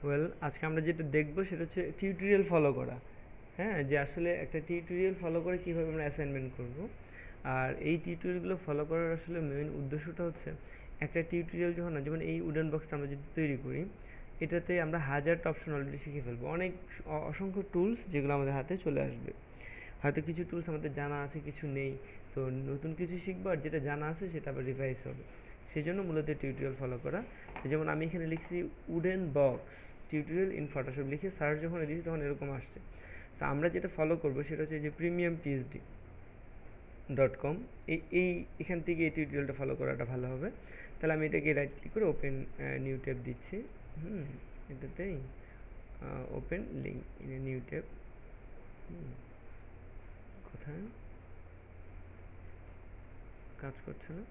Well, আজকে আমরা যেটা দেখব সেটা হচ্ছে টিউটোরিয়াল ফলো করা। হ্যাঁ, যে আসলে একটা টিউটোরিয়াল ফলো করে কীভাবে আমরা অ্যাসাইনমেন্ট করব। আর এই টিউটোরিয়ালগুলো ফলো করার আসলে মেইন উদ্দেশ্যটা হচ্ছে একটা টিউটোরিয়াল যখন না, যেমন এই উডেন বক্সটা আমরা যদি তৈরি করি, এটাতে আমরা হাজারটা অপশন অলরেডি শিখে ফেলবো, অনেক অসংখ্য টুলস যেগুলো আমাদের হাতে চলে আসবে। হয়তো কিছু টুলস আমাদের জানা আছে, কিছু নেই, তো নতুন কিছু শিখবো, আর যেটা জানা আছে সেটা আবার রিভাইজ হবে। সেই জন্য মূলত টিউটোরিয়াল ফলো করা। যেমন আমি এখানে লিখছি wooden box tutorial in Photoshop, লিখে সার্চ যখন দিয়েছি তখন এরকম আসছে। তো আমরা যেটা ফলো করবো সেটা হচ্ছে যে premiumphd.com, এখান থেকে এই টিউটোরিয়ালটা ফলো করাটা ভালো হবে। তাহলে আমি এটাকে রাইট ক্লিক করে ওপেন নিউ ট্যাব দিচ্ছি। এটাতেই open link in a new tab. কোথায় কাজ করছে না?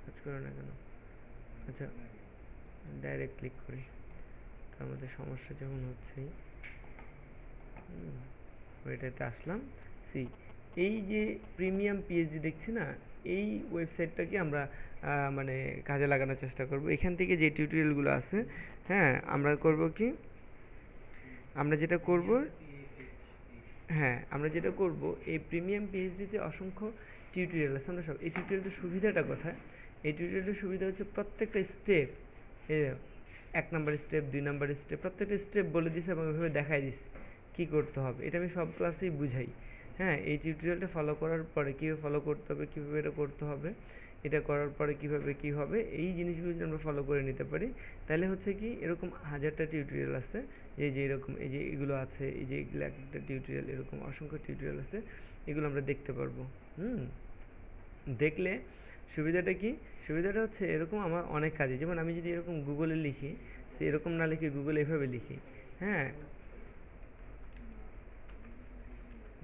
কাজ করে না কেন? আচ্ছা, ডাইরেক্ট ক্লিক করি। তার মধ্যে সমস্যা যেমন হচ্ছেই, ওইটাতে আসলাম। সি, এই যে প্রিমিয়াম পিএইচডি দেখছি না, এই ওয়েবসাইটটাকে আমরা মানে কাজে লাগানোর চেষ্টা করব। এখান থেকে যে টিউটোরিয়ালগুলো আছে, হ্যাঁ, আমরা করব কি, আমরা যেটা করব, হ্যাঁ, আমরা যেটা করব, এই প্রিমিয়াম পিএইচডিতে অসংখ্য টিউটোরিয়াল আছে। আমরা সব এই টিউটোরিয়ালটার সুবিধাটা কোথায়? এই টিউটোরিয়ালটার সুবিধা হচ্ছে প্রত্যেকটা স্টেপ, এই 1 নম্বর স্টেপ, 2 নম্বর স্টেপ, প্রত্যেকটা স্টেপ বলে দিছে এবং ওইভাবে দেখাই দিছে কী করতে হবে। এটা আমি সব ক্লাসেই বুঝাই। হ্যাঁ, এই টিউটোরিয়ালটা ফলো করার পরে কীভাবে ফলো করতে হবে, কীভাবে এটা করতে হবে, এটা করার পরে কীভাবে কী হবে, এই জিনিসগুলো যদি আমরা ফলো করে নিতে পারি, তাহলে হচ্ছে কি, এরকম হাজারটা টিউটোরিয়াল আছে, এই যে এরকম, এই যে এগুলো আছে, এই যে এগুলো একটা টিউটোরিয়াল, এরকম অসংখ্য টিউটোরিয়াল আছে, এগুলো আমরা দেখতে পারবো। দেখলে সুবিধাটা কি? সুবিধাটা হচ্ছে এরকম আমার অনেক কাজে, যেমন আমি যদি এরকম গুগলে লিখি, সে এরকম না লিখে গুগলে এভাবে লিখি, হ্যাঁ,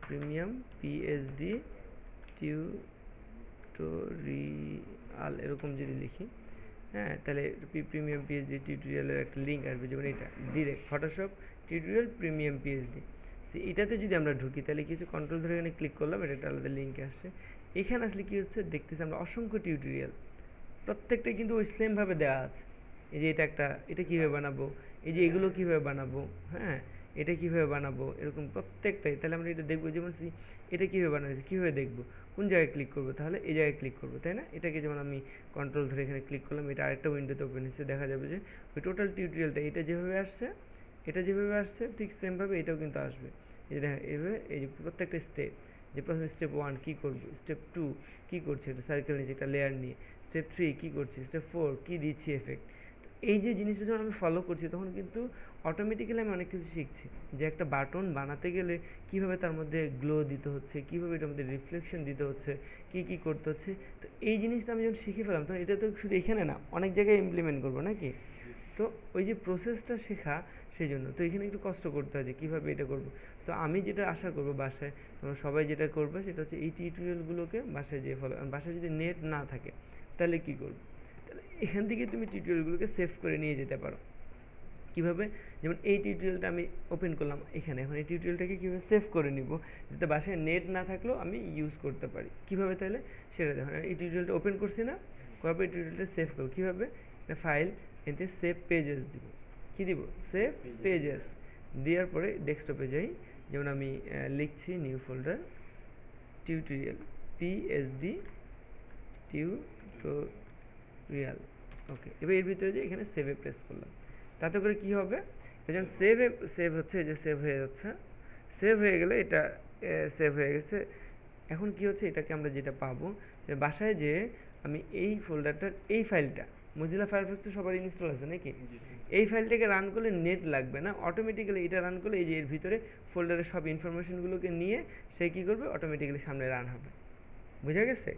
প্রিমিয়াম পিএইচডি টিউটোরিয়াল এরকম যদি লিখি, হ্যাঁ, তাহলে প্রিমিয়াম পিএইচডি টিউটোরিয়ালের একটা লিঙ্ক আসবে, যেমন এটা direct Photoshop tutorial premium PhD. এটাতে যদি আমরা ঢুকি, তাহলে কিছু কন্ট্রোল ধরে এখানে ক্লিক করলাম, এটা একটা আলাদা লিঙ্কে আসছে। এখানে আসলে কী হচ্ছে দেখতেছি আমরা অসংখ্য টিউটোরিয়াল, প্রত্যেকটা কিন্তু ওই সেমভাবে দেওয়া আছে। এই যে এটা একটা, এটা কীভাবে বানাবো, এই যে এগুলো কীভাবে বানাবো, হ্যাঁ, এটা কীভাবে বানাবো, এরকম প্রত্যেকটাই। তাহলে আমরা এটা দেখবো, যেমন এটা কীভাবে বানানো হয়েছে, কীভাবে দেখবো, কোন জায়গায় ক্লিক করবো, তাহলে এই জায়গায় ক্লিক করবো, তাই না? এটাকে যেমন আমি কন্ট্রোল ধরে এখানে ক্লিক করলাম, এটা আরেকটা উইন্ডোতে ওপেন হচ্ছে, দেখা যাবে যে ওই টোটাল টিউটোরিয়ালটা এটা যেভাবে আসছে, এটা যেভাবে আসছে ঠিক সেমভাবে এটাও কিন্তু আসবে। এই যে দেখা, এইভাবে এই যে প্রত্যেকটা স্টেপ, যে প্রথমে স্টেপ 1 কী করবো, স্টেপ 2 কী করছে, এটা সার্কেল নিচে একটা লেয়ার নিয়ে, স্টেপ 3 কী করছি, স্টেপ 4 কী দিচ্ছি এফেক্ট। এই যে জিনিসটা যখন আমি ফলো করছি, তখন কিন্তু অটোমেটিক্যালি আমি অনেক কিছু শিখছি, যে একটা বাটন বানাতে গেলে কীভাবে তার মধ্যে গ্লো দিতে হচ্ছে, কীভাবে এটার মধ্যে রিফ্লেকশন দিতে হচ্ছে, কী কী করতে হচ্ছে। তো এই জিনিসটা আমি যখন শিখে ফেলাম, তখন এটা তো শুধু এখানে না, অনেক জায়গায় ইমপ্লিমেন্ট করবো নাকি। তো ওই যে প্রসেসটা শেখা, সেই জন্য তো এখানে একটু কষ্ট করতে হয় যে কীভাবে এটা করবো। তো আমি যেটা আশা করবো বাসায় তোমরা সবাই যেটা করবে, সেটা হচ্ছে এই টিউটোরিয়ালগুলোকে বাসায় যেয়ে ফলো। বাসায় যদি নেট না থাকে, তাহলে কী করবো? তাহলে এখান থেকে তুমি টিউটোরিয়ালগুলোকে সেভ করে নিয়ে যেতে পারো। কীভাবে? যেমন এই টিউটোরিয়ালটা আমি ওপেন করলাম এখানে, এখন এই টিউটোরিয়ালটাকে কীভাবে সেভ করে নিব, যাতে বাসায় নেট না থাকলেও আমি ইউজ করতে পারি। কীভাবে তাহলে সেটা দেখুন, এই টিউটোরিয়ালটা ওপেন করছি না, করার পর এই টিউটোরিয়ালটা সেভ করবো। কীভাবে? একটা ফাইল এতে সেভ পেজেস দিব। কী দিব? সেভ পেজেস দেওয়ার পরে ডেস্কটপে যাই, যেমন আমি লিখছি new folder tutorial PhD tutorial. Okay, এবার এর ভিতরে যে এখানে সেভে প্রেস করলাম, তাতে করে কি হবে, যখন সেভ হচ্ছে, এই যে সেভ হয়ে যাচ্ছে, সেভ হয়ে গেলে এটা সেভ হয়ে গেছে। এখন কি হচ্ছে, এটাকে আমরা যেটা পাবো, যে বাসায় যে আমি এই ফোল্ডারটার এই ফাইলটা, মজিলা ফায়ারফক্স তো সবার ইনস্টল আছে নাকি, এই ফাইলটাকে রান করলে নেট লাগবে না, অটোমেটিক্যালি এটা রান করলে এই যে এর ভিতরে ফোল্ডারের সব ইনফরমেশনগুলোকে নিয়ে সে কী করবে, অটোমেটিক্যালি সামনে রান হবে। বুঝা গেছে?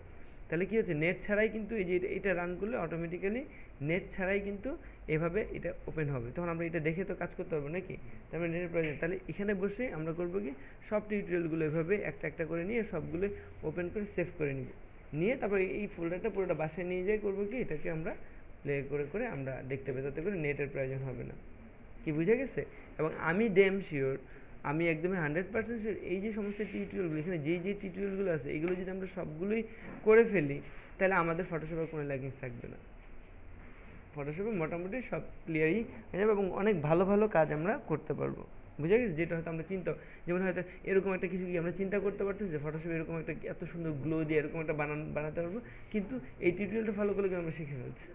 তাহলে কী হচ্ছে, নেট ছাড়াই কিন্তু এই যে এটা রান করলে অটোমেটিক্যালি নেট ছাড়াই কিন্তু এভাবে এটা ওপেন হবে। তখন আমরা এটা দেখে তো কাজ করতে পারবো নাকি, তারপরে নেটের প্রয়োজন। তাহলে এখানে বসে আমরা করবো কি, সব টিউটোরিয়ালগুলো এভাবে একটা একটা করে নিয়ে সবগুলো ওপেন করে সেভ করে নিব, নিয়ে তারপরে এই ফোল্ডারটা পুরোটা বাসায় নিয়ে যাই, করবো কি, এটাকে আমরা প্লে করে করে আমরা দেখতে পাই, তাতে করে নেটের প্রয়োজন হবে না। কি বুঝে গেছে? এবং আমি ড্যাম শিওর, আমি একদমই 100% শিওর, এই যে সমস্ত টিউটোরিয়ালগুলো এখানে যেই টিউটোরিয়ালগুলো আছে, এগুলো যদি আমরা সবগুলোই করে ফেলি, তাহলে আমাদের ফটোশপের কোনো ল্যাকিংস থাকবে না। ফটোশপে মোটামুটি সব ক্লিয়ারই হয়ে যাবে এবং অনেক ভালো ভালো কাজ আমরা করতে পারবো। বুঝে গেছি? যেটা হয়তো আমরা চিন্তা, যেমন হয়তো এরকম একটা কিছু কি আমরা চিন্তা করতে পারতেছি যে ফটোশপে এরকম একটা এত সুন্দর গ্লো দিয়ে এরকম একটা বানাতে পারবো, কিন্তু এই টিউটোরিয়ালটা ফলো করলে আমরা শিখে ফেলছি।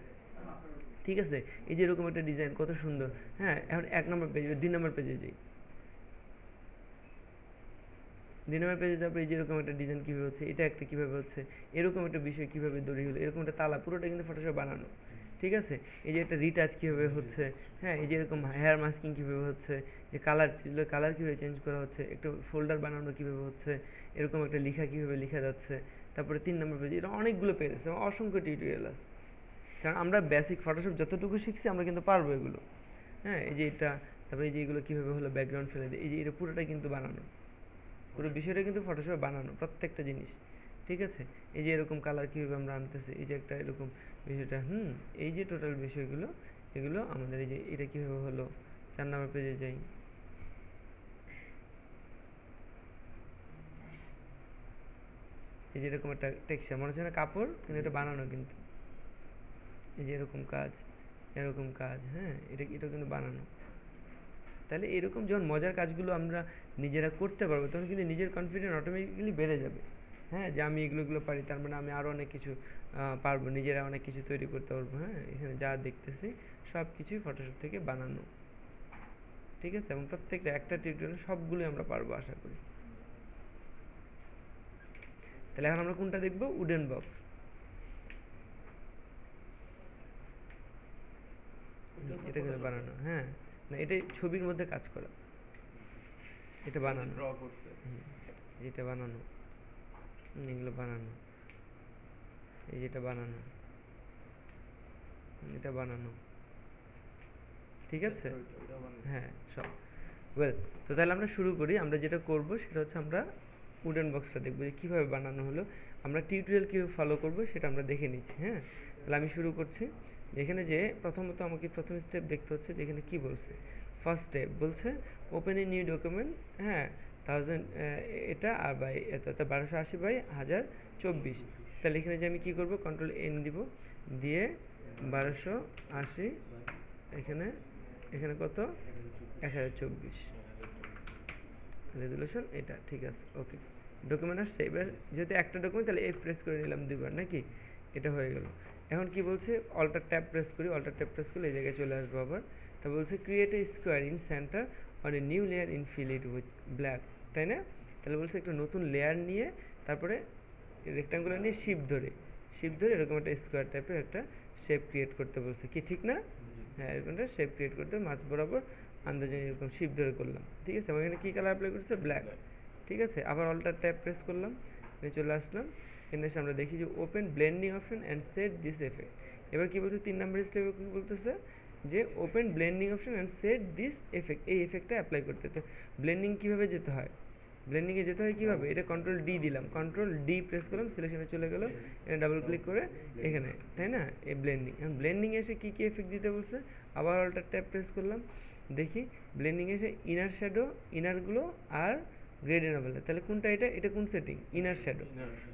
ঠিক আছে? এই যে এরকম একটা ডিজাইন কত সুন্দর। হ্যাঁ, এখন 1 নম্বর পেজে, 2 নম্বর পেজে যাই। 2 নম্বর পেজে যাবো, এই যে এরকম একটা ডিজাইন কীভাবে হচ্ছে, এটা একটা কীভাবে হচ্ছে, এরকম একটা বিষয় কীভাবে দড়ি হলো, এরকম একটা তালা, পুরোটা কিন্তু ফটোশপে বানানো। ঠিক আছে? এই যে একটা রিটাচ কীভাবে হচ্ছে, হ্যাঁ, এই যে এরকম হেয়ার মাস্কিং কীভাবে হচ্ছে, যে কালার ছিল কালার কীভাবে চেঞ্জ করা হচ্ছে, একটু ফোল্ডার বানানো কীভাবে হচ্ছে, এরকম একটা লেখা কীভাবে লেখা যাচ্ছে। তারপরে 3 নম্বর পেজে এটা অনেকগুলো পেজ আছে, অসংখ্য টিউটোরিয়াল আছে। কারণ আমরা বেসিক ফটোশপ যতটুকু শিখছি আমরা কিন্তু পারবো এগুলো। হ্যাঁ, এই যে এটা, তারপরে এই যে এগুলো কীভাবে হলো ব্যাকগ্রাউন্ড ফেলে দিয়ে, এই যে এটা পুরোটা কিন্তু বানানো, পুরো বিষয়টা কিন্তু ফটোশপে বানানো প্রত্যেকটা জিনিস। ঠিক আছে? এই যে এরকম কালার কীভাবে আমরা আনতেছি, এই যে একটা এরকম বিষয়টা, এই যে টোটাল বিষয়গুলো, এগুলো আমাদের এই যে এটা কীভাবে হলো। 4 নম্বর পেজে যাই। এই যে এরকম একটা টেক্সচার, মনে হচ্ছে না কাপড়, কিন্তু এটা বানানো কিন্তু। এই যে এরকম কাজ, এরকম কাজ, হ্যাঁ, এটা কিন্তু বানানো। তাহলে এরকম যখন মজার কাজগুলো আমরা নিজেরা করতে পারবো, তখন কিন্তু নিজের কনফিডেন্স অটোমেটিক্যালি বেড়ে যাবে। হ্যাঁ, যে আমি এগুলো পারি, তার মানে আমি আরও অনেক কিছু পারবো, নিজেরা অনেক কিছু তৈরি করতে পারবো। হ্যাঁ, এখানে যা দেখতেছি সব কিছুই ফটোশপ থেকে বানানো। ঠিক আছে? এবং প্রত্যেকটা একটা টিউটোরিয়াল সবগুলোই আমরা পারবো আশা করি। তাহলে এখন আমরা কোনটা দেখবো? Wooden box. এটা কিন্তু বানানো। হ্যাঁ, না, এটাই ছবির মধ্যে কাজ করা, এটা বানানো, এটা বানানো, এগুলো বানানো, এই যেটা বানানো, এটা বানানো। ঠিক আছে? হ্যাঁ, সব ওয়েল। তো তাহলে আমরা শুরু করি। আমরা যেটা করব সেটা হচ্ছে আমরা উডেন বক্সটা দেখবো যে কীভাবে বানানো হলো, আমরা টিউটোরিয়াল কীভাবে ফলো করব সেটা আমরা দেখে নিচ্ছি। হ্যাঁ, তাহলে আমি শুরু করছি। এখানে যে প্রথমত আমাকে প্রথম স্টেপ দেখতে হচ্ছে যে এখানে কী বলছে। ফার্স্ট স্টেপ বলছে ওপেন এ নিউ ডকুমেন্ট। হ্যাঁ, 1000 এটা আর বাই এত 1280/1024। তাহলে এখানে যে আমি কী করব, কন্ট্রোল এন দিব, দিয়ে 1280, এখানে এখানে কত, 1024 রেজলিউশন, এটা ঠিক আছে। ওকে, ডকুমেন্ট আসছে। এবার যেহেতু একটা ডকুমেন্ট, তাহলে এফ প্রেস করে নিলাম 2বার, নাকি? এটা হয়ে গেল। এখন কি বলছে, অল্টার ট্যাব প্রেস করি, অল্টার ট্যাব প্রেস করলে এই জায়গায় চলে আসবো আবার। তা বলছে create a square in centre on a new layer in fill it with black, তাই না? তাহলে বলছে একটা নতুন লেয়ার নিয়ে, তারপরে রেক্টাঙ্গুলার নিয়ে শিপ ধরে এরকম একটা স্কোয়ার টাইপের একটা শেপ ক্রিয়েট করতে বলছে, কি ঠিক না? হ্যাঁ, এরকম একটা শেপ ক্রিয়েট করতে মাঝ বরাবর আন্দাজে এরকম শিপ ধরে করলাম। ঠিক আছে? আমার এখানে কী কালার অ্যাপ্লাই করছে? ব্ল্যাক। ঠিক আছে, আবার অল্টার ট্যাব প্রেস করলাম, চলে আসলাম। এখানে এসে আমরা দেখি যে open blending option and said this effect. এবার কী বলছে, 3 নম্বর স্টেপে কী বলতেছে যে open blending option and said this effect, এই এফেক্টটা অ্যাপ্লাই করতে। তো ব্লেন্ডিং কীভাবে যেতে হয়, ব্লেন্ডিংয়ে যেতে হয় কীভাবে, এটা কন্ট্রোল ডি দিলাম, কন্ট্রোল ডি প্রেস করলাম, সিলেকশনে চলে গেলো, এখানে ডাবল ক্লিক করে এখানে, তাই না? এই ব্লেন্ডিং, এখন ব্লেন্ডিং এসে কী কী এফেক্ট দিতে বলছে, আবার অল্টার ট্যাব প্রেস করলাম, দেখি ব্লেন্ডিং এসে ইনার শ্যাডো, ইনারগুলো আর গ্রেডিয়েন্ট হবে। তাহলে কোনটা, এটা কোন সেটিং? Inner shadow.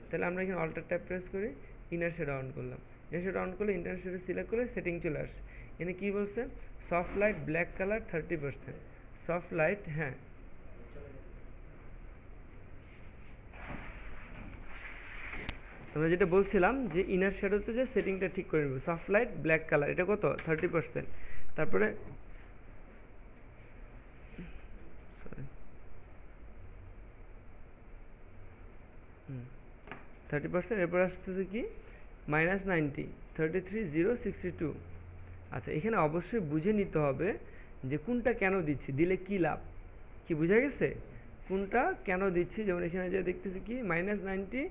তাহলে আমরা এখানে অল্টার ট্যাব প্রেস করে ইনার শ্যাডো অন করলাম, ইনার শ্যাডো অন করলে ইনার শ্যাডো সিলেক্ট করে সেটিং চলে আসছে। এখানে কী বলছে, soft light black colour 30%, soft light. হ্যাঁ, তোমরা যেটা বলছিলাম যে ইনার শ্যাডোতে যে সেটিংটা ঠিক করে নেব, সফট লাইট ব্ল্যাক কালার, এটা কত, 30%। তারপরে 30%, এরপর আসতেছে কি, -90, 33,062। আচ্ছা, এখানে অবশ্যই বুঝে নিতে হবে যে কোনটা কেন দিচ্ছি, দিলে কি লাভ, কি বোঝা গেছে? কোনটা কেন দিচ্ছি, যেমন এখানে যে দেখতেছি কি -90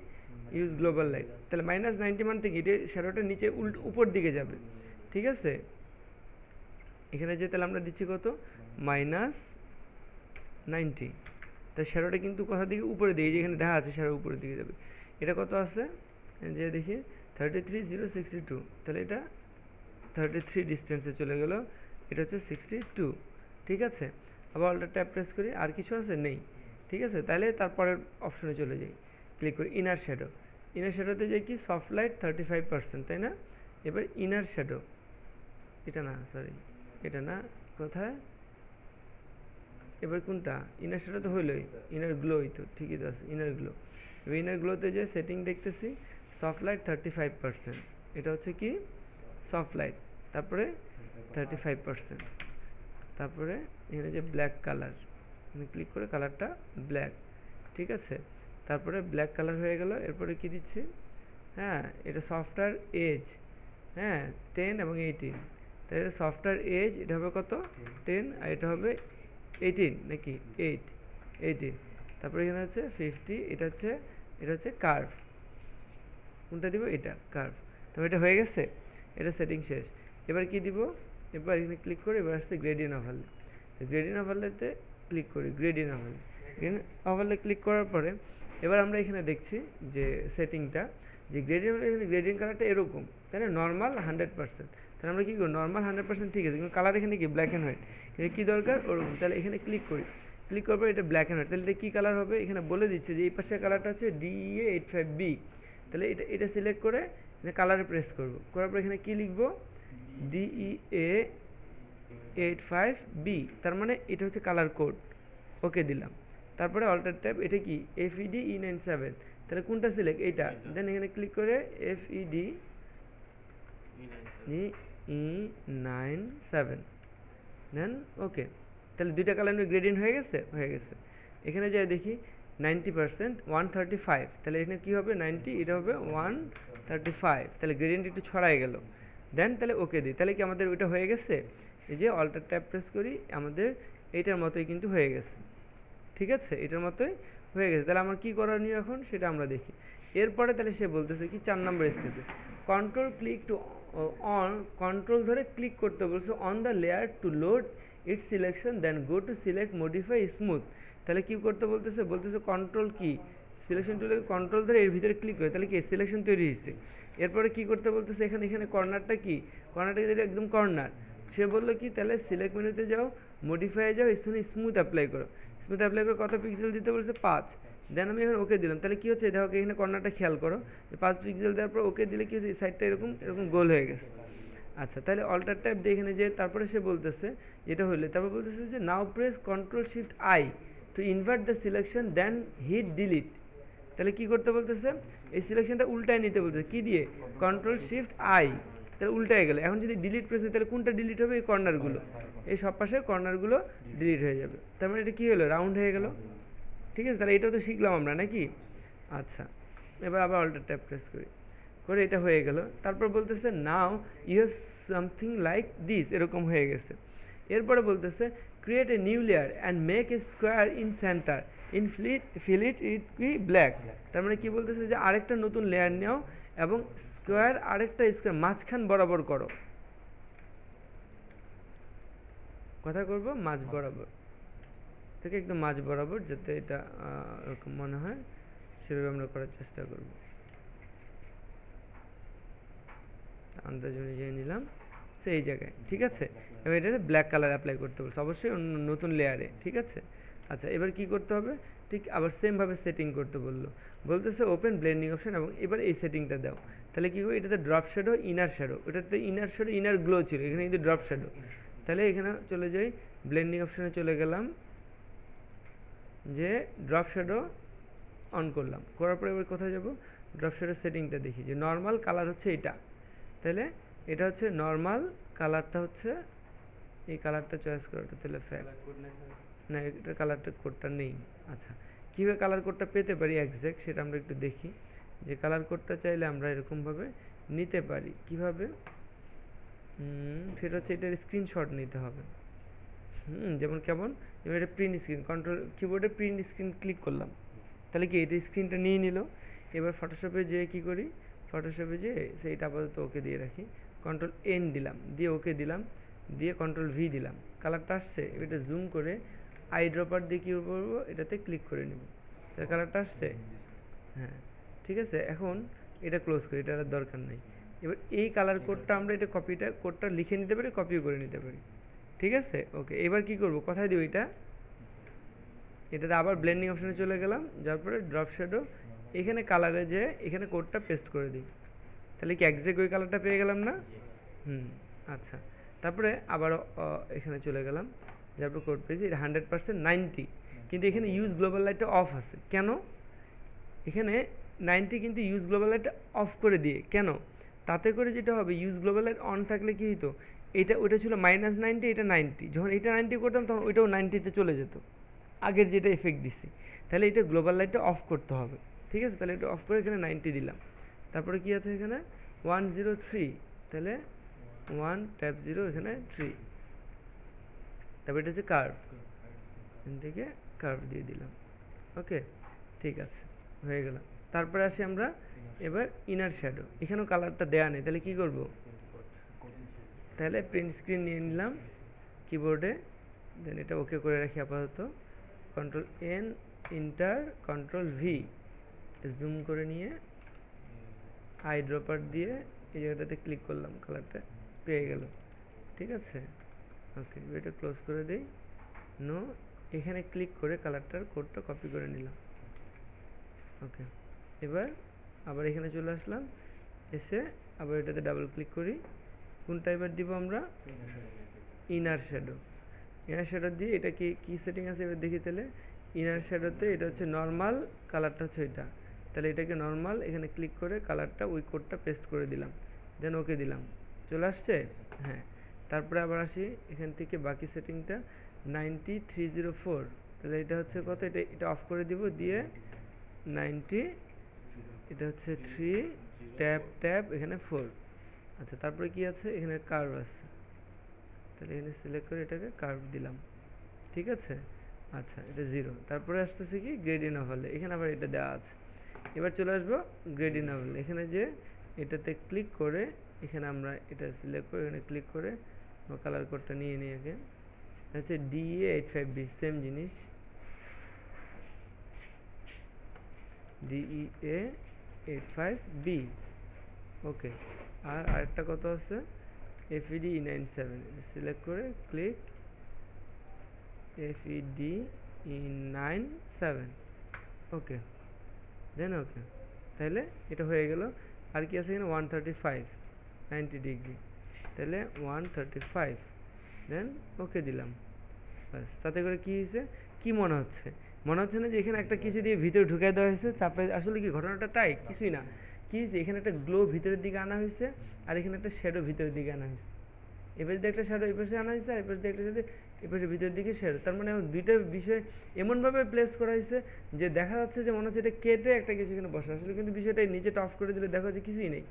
ইউজ গ্লোবাল লাইট, তাহলে -90 মানে কি, এটা শ্যাডোটা নিচে উপর দিকে যাবে। ঠিক আছে, এখানে যে তাহলে আমরা দিচ্ছি কত, -90, তাই শ্যাডোটা কিন্তু কোথা দিকে, উপরের দিকে, যেখানে দেখা আছে শ্যাডো উপরের দিকে যাবে। এটা কত আছে যে দেখি 33,062, তাহলে এটা 33 ডিস্টেন্সে চলে গেল, এটা হচ্ছে 62। ঠিক আছে, আবার অল্টার ট্যাব প্রেস করি, আর কিছু আছে নেই। ঠিক আছে, তাহলে তারপরের অপশনে চলে যাই, ক্লিক করি ইনার শ্যাডো। ইনার শ্যাডোতে যে কি সফট লাইট 35%, তাই না? এবার ইনার শ্যাডো, এটা না, সরি এটা না, কোথায় এবার কোনটা? ইনার শ্যাডো তো হইলোই, ইনার গ্লোই তো ঠিকই তো আছে, ইনার গ্লো। এবার ইনার গ্লোতে যে সেটিং দেখতেছি সফট লাইট 35%, এটা হচ্ছে কি সফট লাইট, তারপরে 35%, তারপরে এখানে যে ব্ল্যাক কালার, আমি ক্লিক করে কালারটা ব্ল্যাক, ঠিক আছে? তারপরে ব্ল্যাক কালার হয়ে গেল, এরপরে কি দিচ্ছি, হ্যাঁ এটা সফটওয়্যার এজ, হ্যাঁ 10 এবং 18, তাহলে সফটওয়্যার এজ এটা হবে কত 10 আর এটা হবে 18 নাকি 18, তারপরে এখানে হচ্ছে 50, এটা হচ্ছে কার্ভ, কোনটা দিব, এটা কার্ভ। তবে এটা হয়ে গেছে, এটা সেটিং শেষ। এবার কি দিব, এবার এখানে ক্লিক করে এবার আসছে গ্রেডিয়েন্ট ওভারলে, তো গ্রেডিয়েন্ট ওভারলেতে ক্লিক করি, গ্রেডিয়েন্ট ওভারলে ক্লিক করার পরে এবার আমরা এখানে দেখছি যে সেটিংটা, যে গ্রেডিয়েন্ট কালারটা এরকম, তাই না, নর্মাল 100%, তাহলে আমরা কী করব, নর্মাল 100% ঠিক আছে, কিন্তু কালার এখানে কি ব্ল্যাক অ্যান্ড হোয়াইট, এটা কী দরকার ওরকম, তাহলে এখানে ক্লিক করি, ক্লিক করার পর এটা ব্ল্যাক অ্যান্ড হোয়াইট, তাহলে এটা কী কালার হবে, এখানে বলে দিচ্ছে যে এই পাশের কালারটা হচ্ছে DEA85B, তাহলে এটা সিলেক্ট করে এখানে কালারে প্রেস করব, করার পর এখানে কী লিখব, DEA85B, তার মানে এটা হচ্ছে কালার কোড, ওকে দিলাম। তারপরে অল্টার ট্যাব, এটা কি FED-E97, তাহলে কোনটা সিলেক্ট, এইটা, দেন এখানে ক্লিক করে FED-E97, দেন ওকে, তাহলে দুইটা কালার গ্রেডিয়েন্ট হয়ে গেছে, এখানে যাই দেখি 90% 135, তাহলে এখানে কী হবে 90, এটা হবে 135, তাহলে গ্রেডিয়েন্ট একটু ছড়ায় গেল, দেন তাহলে ওকে দিই, তাহলে কি আমাদের ওইটা হয়ে গেছে, এই যে অল্টার ট্যাব প্রেস করি, আমাদের এইটার মতোই কিন্তু হয়ে গেছে, ঠিক আছে, এটার মতোই হয়ে গেছে। তাহলে আমার কী করণীয় এখন সেটা আমরা দেখি। এরপরে তাহলে সে বলতেছে কি 4 নম্বর স্টেপে, control click to on, control ধরে ক্লিক করতে বলছে on the layer to load its selection, then go to select modify smooth, তাহলে কী করতে বলতেছে, কন্ট্রোল কি সিলেকশন টুলে কন্ট্রোল ধরে এর ভিতরে ক্লিক করে, তাহলে কি সিলেকশন তৈরি হয়েছে। এরপরে কি করতে বলতেছে, এখানে কর্নারটা কি, কর্নারটা দিলে একদম কর্নার, সে বললো কি তাহলে সিলেক্ট মেনুতে যাও, মডিফাই যাও, এখানে স্মুথ অ্যাপ্লাই করো, স্মুথ অ্যাপ্লাই করে কত পিক্সেল দিতে বলছে 5, দেন আমি এখন ওকে দিলাম, তাহলে কী হচ্ছে দেখো এখানে কর্নারটা খেয়াল করো যে 5 পিক্সেল দেওয়ার পর ওকে দিলে কি হচ্ছে, এই সাইডটা এরকম গোল হয়ে গেছে। আচ্ছা, তাহলে অল্টার ট্যাব দিয়ে এখানে যে তারপরে সে বলতেছে এটা হইলে, তারপর বলতেছে যে now press Ctrl+Shift+I to invert the selection, then hit delete, তাহলে কি করতে বলতেছে, এই সিলেকশনটা উল্টায় নিতে বলতেছে, কি দিয়ে, Ctrl+Shift+I, তাহলে উল্টায় গেল। এখন যদি ডিলিট প্রেস হয় তাহলে কোনটা ডিলিট হবে, এই কর্নারগুলো, এই সব পাশের কর্নারগুলো ডিলিট হয়ে যাবে, তার মানে এটা কী হলো, রাউন্ড হয়ে গেল, ঠিক আছে, তাহলে এটাও তো শিখলাম আমরা নাকি। আচ্ছা, এবার আবার অল্টার ট্যাব প্রেস করি, করে এটা হয়ে গেল, তারপর বলতেছে now you have something like this, এরকম হয়ে গেছে। এরপরে বলতেছে create a new layer and make a square in centre, fill it কি ব্ল্যাক, তার মানে কি বলতেছে যে আরেকটা নতুন লেয়ার নাও এবং স্কোয়ার, আরেকটা স্কোয়ার মাঝখান বরাবর করো, কথা করব মাঝ বরাবর, ঠিক একদম মাঝ বরাবর, যাতে এটা এরকম মনে হয় সেভাবে আমরা করার চেষ্টা করব। আন্দাজ অনুযায়ী নিলাম সেই জায়গায়, ঠিক আছে। এবার এটাতে ব্ল্যাক কালার অ্যাপ্লাই করতে বলছে, অবশ্যই নতুন লেয়ারে, ঠিক আছে। আচ্ছা, এবার কি করতে হবে, ঠিক আবার সেমভাবে সেটিং করতে বলতেছে ওপেন ব্লেন্ডিং অপশন, এবং এবার এই সেটিংটা দাও, তাহলে কী হবে, এটাতে ড্রপ শ্যাডো, ইনার শ্যাডো, ওটাতে ইনার শ্যাডো, ইনার গ্লো ছিল, এখানে কিন্তু ড্রপ শ্যাডো, তাহলে এখানে চলে যাই ব্লেন্ডিং অপশনে চলে গেলাম, যে ড্রপ শ্যাডো অন করলাম, করার পরে এবার কোথায় যাব, ড্রপ শ্যাডো সেটিংটা দেখি যে নর্মাল কালার হচ্ছে এটা, তাহলে এটা হচ্ছে নর্মাল কালারটা, হচ্ছে এই কালারটা চয়েস করাটা, তাহলে না এটা কালারটা কোডটা নেই। আচ্ছা, কীভাবে কালার কোডটা পেতে পারি একজ্যাক্ট সেটা আমরা একটু দেখি, যে কালার কোডটা চাইলে আমরা এরকমভাবে নিতে পারি, কিভাবে, সেটা হচ্ছে এটার স্ক্রিনশট নিতে হবে, যেমন কেমন, এবার এটা প্রিন্ট স্ক্রিন, কন্ট্রোল কিবোর্ডে প্রিন্ট স্ক্রিন ক্লিক করলাম, তাহলে কি এটা স্ক্রিনটা নিয়ে নিল। এবার ফটোশপে যেয়ে কী করি, ফটোশপে যেয়ে সেইটা আপাতত ওকে দিয়ে রাখি, Ctrl+N দিলাম, দিয়ে ওকে দিলাম, দিয়ে Ctrl+V দিলাম, কালারটা আসছে, এটা জুম করে আই ড্রপার দিয়ে কী করবো, এটাতে ক্লিক করে নেব, তাহলে কালারটা আসছে, হ্যাঁ ঠিক আছে। এখন এটা ক্লোজ করি, এটা আর দরকার নেই। এবার এই কালার কোডটা আমরা এটা কোডটা লিখে নিতে পারি, কপিও করে নিতে পারি, ঠিক আছে। ওকে, এবার কি করব, কোথায় দিব, এটাতে আবার ব্লেন্ডিং অপশানে চলে গেলাম, যার পরে ড্রপ শ্যাডো এখানে কালারে যে এখানে কোডটা পেস্ট করে দিই, তাহলে কি একজ্যাক্ট ওই কালারটা পেয়ে গেলাম না? আচ্ছা, তারপরে আবার এখানে চলে গেলাম, তারপর কোড পেয়েছি এটা 100% 90, কিন্তু এখানে ইউজ গ্লোবাল লাইটটা অফ আছে কেন? এখানে 90 কিন্তু ইউজ গ্লোবাল লাইটটা অফ করে দিয়ে কেন? তাতে করে যেটা হবে, ইউজ গ্লোবাল লাইট অন থাকলে কি হতো, এটা ওটা ছিল -90, এটা 90, যখন এটা 90 করতাম তখন ওইটাও 90-তে চলে যেত, আগের যেটা এফেক্ট দিছি। তাহলে এটা গ্লোবাল লাইটটা অফ করতে হবে, ঠিক আছে? তাহলে এটা অফ করে এখানে 90 দিলাম। তারপরে কি আছে এখানে 103, তাহলে 1 ট্যাপ 0 এখানে 3, তারপর এটা হচ্ছে কার্ভ, এখান থেকে কার্ভ দিয়ে দিলাম। ওকে, ঠিক আছে, হয়ে গেল। তারপরে আসি আমরা এবার ইনার শ্যাডো, এখানেও কালারটা দেয়া নেই, তাহলে কি করব? তাহলে প্রিন্ট স্ক্রিন নিয়ে নিলাম কিবোর্ডে, দেন এটা ওকে করে রাখি আপাতত। Ctrl+N, ইন্টার, Ctrl+V, জুম করে নিয়ে আই ড্রপার দিয়ে এই জায়গাটাতে ক্লিক করলাম, কালারটা পেয়ে গেল, ঠিক আছে? ওকে, এটা ক্লোজ করে দেই। নো, এখানে ক্লিক করে কালারটার কোডটা কপি করে নিলাম। ওকে, এবার আবার এখানে চলে আসলাম, এসে আবার এটাতে ডাবল ক্লিক করি। কোনটা এবার দিব আমরা? Inner shadow. ইনার শ্যাডো দিয়ে এটা কি সেটিং আছে এবার দেখি। তাহলে ইনার শ্যাডোতে এটা হচ্ছে নর্মাল, কালারটা হচ্ছে এটা, তাহলে এটাকে নর্মাল, এখানে ক্লিক করে কালারটা ওই কোডটা পেস্ট করে দিলাম, দেন ওকে দিলাম, চলে আসছে। হ্যাঁ, তারপরে আবার আসি এখান থেকে বাকি সেটিংটা 9304, তাহলে এটা হচ্ছে কত, এটা অফ করে দিব, দিয়ে 90, এটা হচ্ছে 3 ট্যাপ এখানে 4। আচ্ছা, তারপরে কি আছে এখানে কার্ভ আছে, তাহলে এখানে সিলেক্ট করে এটাকে কার্ভ দিলাম, ঠিক আছে? আচ্ছা, এটা 0। তারপরে আসতেছে কি গ্রেডিয়েন্ট ওভারলে, এখানে আবার এটা দেওয়া আছে। এবার চলে আসবো গ্রেডিয়েন্ট ওভারলে, এখানে যে এটাতে ক্লিক করে এখানে আমরা এটা সিলেক্ট করে এখানে ক্লিক করে কালার কোডটা নিয়ে নিই আগে, হচ্ছে DEA85B, সেম জিনিস, DEA85B। ওকে, আর আরেকটা কত আছে, FED-E97, সিলেক্ট করে ক্লিক, FED-E97, ওকে, দেন ওকে, তাহলে এটা হয়ে গেল। আর কি আছে এখানে 135, 90 ডিগ্রি, তাহলে 135, দেন ওকে দিলাম, বাস। তাতে করে কি হয়েছে, কি মনে হচ্ছে? মনে হচ্ছে না যে এখানে একটা কিছু দিয়ে ভিতরে ঢুকাই দেওয়া হয়েছে চাপে? আসলে কি ঘটনাটা তাই? কিছুই না। কি হয়েছে, এখানে একটা গ্লো ভিতরের দিকে আনা হয়েছে, আর এখানে একটা শ্যাডো ভিতরের দিকে আনা হয়েছে। এপাশে দিয়ে একটা শ্যাডো এপাশে আনা হয়েছে, আর এপাশে দিয়ে একটা শ্যাডো এপাশে ভিতরের দিকে শ্যাডো, তার মানে দুইটা বিষয় এমনভাবে প্লেস করা হয়েছে যে দেখা যাচ্ছে যে মনে হচ্ছে এটা কেটে একটা কিছু এখানে বসে, আসলে কিন্তু বিষয়টা নিচেটা অফ করে দিলে দেখা যাচ্ছে কিছুই নেই।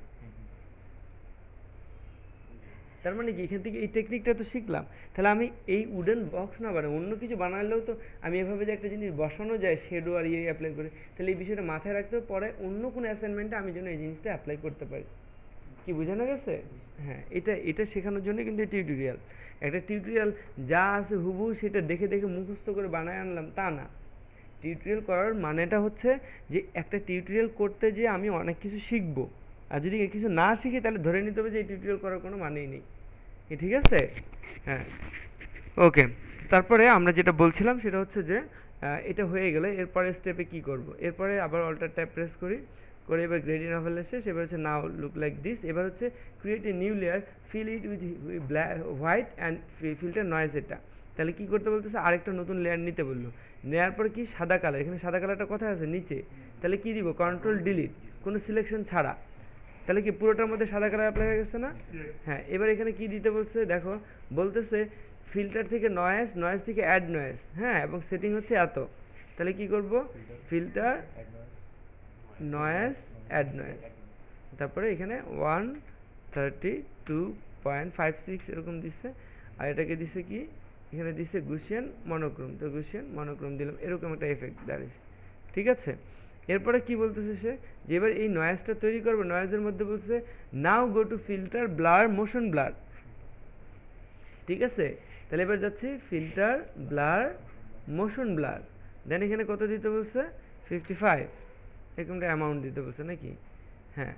তার মানে কি এখান থেকে এই টেকনিকটা তো শিখলাম, তাহলে আমি এই উডেন বক্স না বানাই অন্য কিছু বানালেও তো আমি এভাবে যে একটা জিনিস বসানো যায় শেডো আর ইয়ে অ্যাপ্লাই করে, তাহলে এই বিষয়টা মাথায় রাখতে পরে অন্য কোনো অ্যাসাইনমেন্টে আমি যেন এই জিনিসটা অ্যাপ্লাই করতে পারি। কি বোঝানো গেছে? হ্যাঁ, এটা শেখানোর জন্য কিন্তু টিউটোরিয়াল। একটা টিউটোরিয়াল যা আছে হুবহু সেটা দেখে দেখে মুখস্থ করে বানায় আনলাম তা না। টিউটোরিয়াল করার মানেটা হচ্ছে যে একটা টিউটোরিয়াল করতে যেয়ে আমি অনেক কিছু শিখবো, আর যদি কিছু না শিখি তাহলে ধরে নিতে হবে যে এই টিউটোরিয়াল করার কোনো মানেই নেই। ঠিক আছে? হ্যাঁ, ওকে। তারপরে আমরা যেটা বলছিলাম সেটা হচ্ছে যে এটা হয়ে গেলে এরপরে স্টেপে কি করব, এরপরে আবার অল্টার ট্যাব প্রেস করি, করে এবার গ্রেডিয়েন্ট ওভারলে শেষ। এবার হচ্ছে নাও লুক লাইক দিস। এবার হচ্ছে create a new layer, fill it with black white and filter noise. এটা তাহলে কি করতে বলতেছে, আরেকটা নতুন লেয়ার নিতে বললো। নেওয়ার পর কি সাদা কালার, এখানে সাদা কালারটা কোথায় আছে, নিচে। তাহলে কি দিব, কন্ট্রোল ডিলিট, কোনো সিলেকশন ছাড়া। তাহলে কি পুরোটার মধ্যে সাদা কালার অ্যাপ্লাই হয়ে গেছে না? হ্যাঁ, এবার এখানে কি দিতে বলছে দেখো, বলতেছে ফিল্টার থেকে নয়েজ, নয়েজ থেকে অ্যাড নয়েজ। হ্যাঁ, এবং সেটিং হচ্ছে এত। তাহলে কি করব, ফিল্টার নয়েজ অ্যাড নয়েজ, তারপরে এখানে 132.56 এরকম দিচ্ছে। আর এটাকে দিছে কি, এখানে দিছে গুশিয়ান মনোক্রোম, তো গুশিয়ান মনোক্রোম দিলাম, এরকম একটা এফেক্ট দাঁড়িয়েছে। ঠিক আছে? এরপরে কি বলতেছে সে, যে এবার এই নয়েজটা তৈরি করবে, নয়েজের মধ্যে বলছে now go to filter blur motion blur. ঠিক আছে? তাহলে এবার যাচ্ছি filter blur motion blur, then এখানে কত দিতে বলছে, 55 এরকমটা অ্যামাউন্ট দিতে বলছে নাকি? হ্যাঁ